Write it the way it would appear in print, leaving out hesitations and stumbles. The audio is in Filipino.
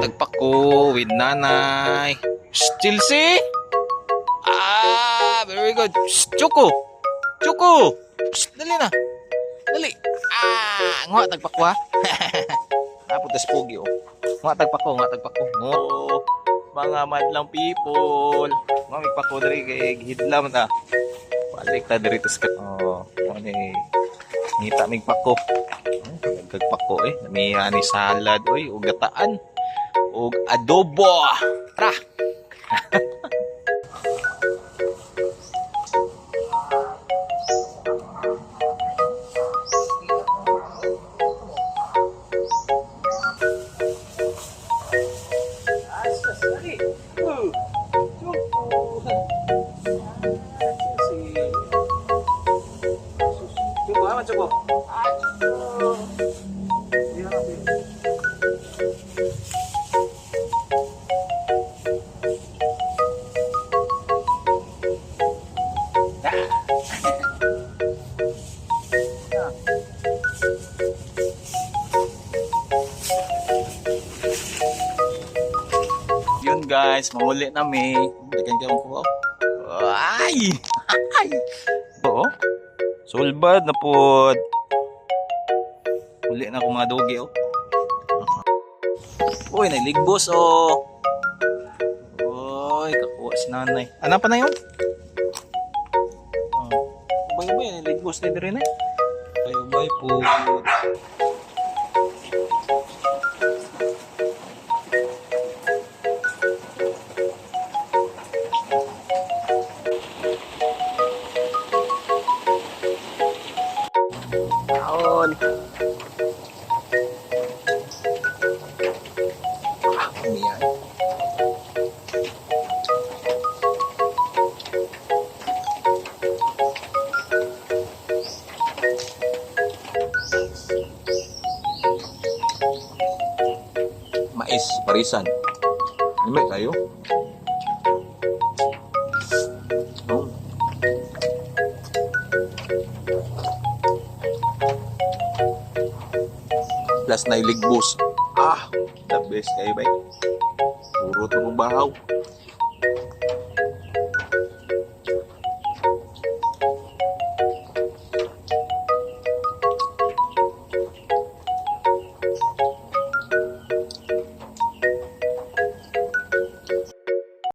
tagpako with nanay. Chelsea? Very good. Choco! Choco! Dali na. Dali. Nga tagpako ha. Putas pogi oh. Nga tagpako. Oh, mga madlang people. Mga migpako diri kay gihidlam na. Balik ta diri tus oh, ani ngita migpako. Nagpako may ani salad oy ug gataan ug adobo. Tara. Coba. Yun guys, mamuli na may. Dagan ka mo. Ay! Ay! Oo. Sulbad na pod. Uli na ako mga dogi oh. Uy, naligbos oh. Uy, kakuha si nanay. Ano pa na yun? Ubay-ubay, naligbos na rin eh. Ubay-ubay po. Umiyan. Mais, parisan. Limay kayo. Oh. Plus na iligbos. The best kayo ba? Puro ito bahaw.